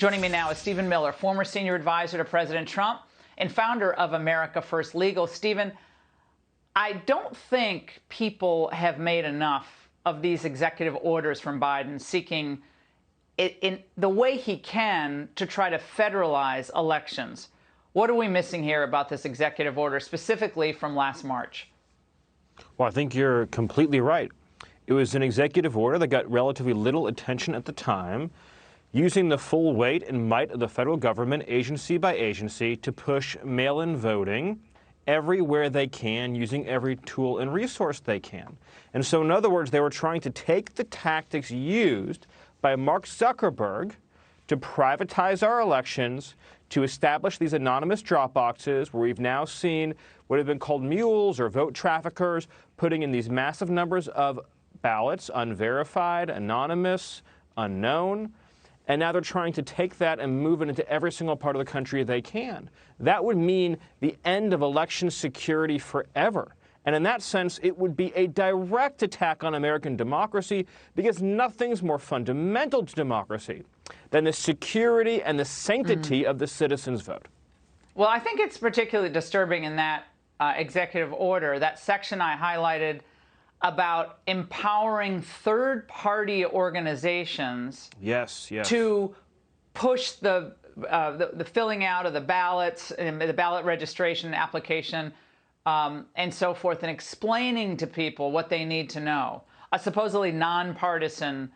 Joining me now is Stephen Miller, former senior advisor to President Trump and founder of America First Legal. Stephen, I don't think people have made enough of these executive orders from Biden seeking in the way he can to try to federalize elections. What are we missing here about this executive order, specifically from last March? Well, I think you're completely right. It was an executive order that got relatively little attention at the time, using the full weight and might of the federal government, agency by agency, to push mail-in voting everywhere they can, using every tool and resource they can. And so, in other words, they were trying to take the tactics used by Mark Zuckerberg to privatize our elections, to establish these anonymous drop boxes where we've now seen what have been called mules or vote traffickers putting in these massive numbers of ballots, unverified, anonymous, unknown. And now they're trying to take that and move it into every single part of the country they can. That would mean the end of election security forever. And in that sense, it would be a direct attack on American democracy, because nothing's more fundamental to democracy than the security and the sanctity of the citizen's vote. Well, I think it's particularly disturbing in that executive order, that section I highlighted about empowering third-party organizations to push the filling out of the ballots, and the ballot registration application, and so forth, and explaining to people what they need to know. A supposedly nonpartisan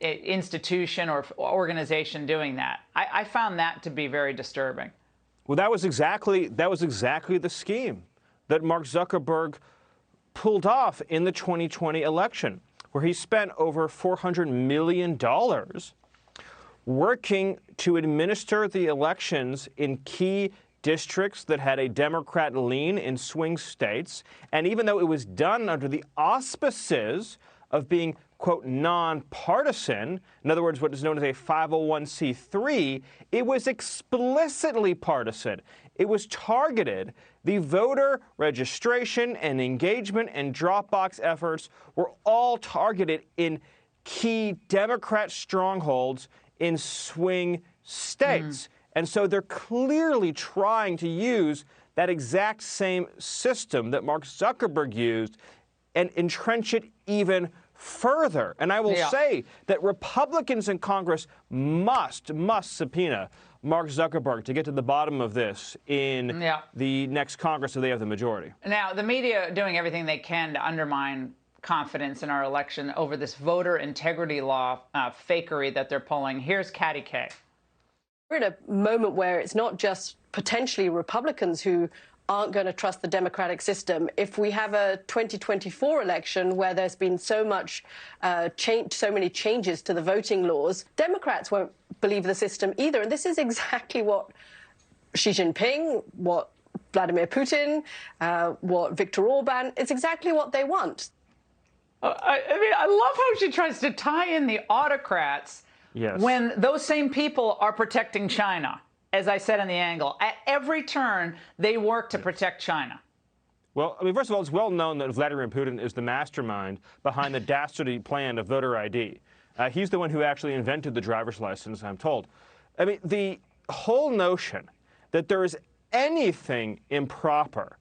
institution or organization doing that. I found that to be very disturbing. Well, that was exactly the scheme that Mark Zuckerberg pulled off in the 2020 election, where he spent over $400 million working to administer the elections in key districts that had a Democrat lean in swing states. And even though it was done under the auspices of being, quote, nonpartisan, in other words, what is known as a 501c3, it was explicitly partisan. It was targeted. The voter registration and engagement and Dropbox efforts were all targeted in key Democrat strongholds in swing states. And so they're clearly trying to use that exact same system that Mark Zuckerberg used and entrench it even further. And I will say that Republicans in Congress must subpoena Mark Zuckerberg to get to the bottom of this in the next Congress, so they have the majority. Now, the media doing everything they can to undermine confidence in our election over this voter integrity law fakery that they're pulling. Here's Katty Kay. We're in a moment where it's not just potentially Republicans who aren't going to trust the democratic system. If we have a 2024 election where there's been so much so many changes to the voting laws, Democrats won't believe the system either. And this is exactly what Xi Jinping, what Vladimir Putin, what Viktor Orban, it's exactly what they want. I mean, I love how she tries to tie in the autocrats when those same people are protecting China. As I said in the Angle, at every turn, they work to protect China. Well, I mean, first of all, it's well known that Vladimir Putin is the mastermind behind the dastardly plan of voter ID. He's the one who actually invented the driver's license, I'm told. I mean, the whole notion that there is anything improper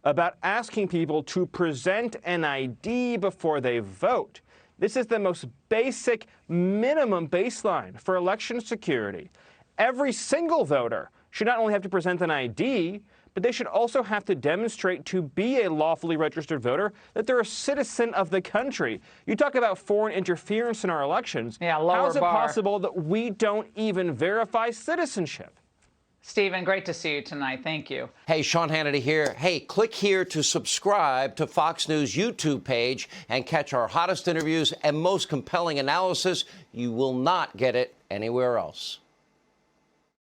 about asking people to present an ID before they vote. This is the most basic minimum baseline for election security. Every single voter should not only have to present an ID, but they should also have to demonstrate to be a lawfully registered voter that they're a citizen of the country. You talk about foreign interference in our elections. How is it possible that we don't even verify citizenship? Stephen, great to see you tonight. Thank you. Hey, Sean Hannity here. Hey, click here to subscribe to Fox News YouTube page and catch our hottest interviews and most compelling analysis. You will not get it anywhere else.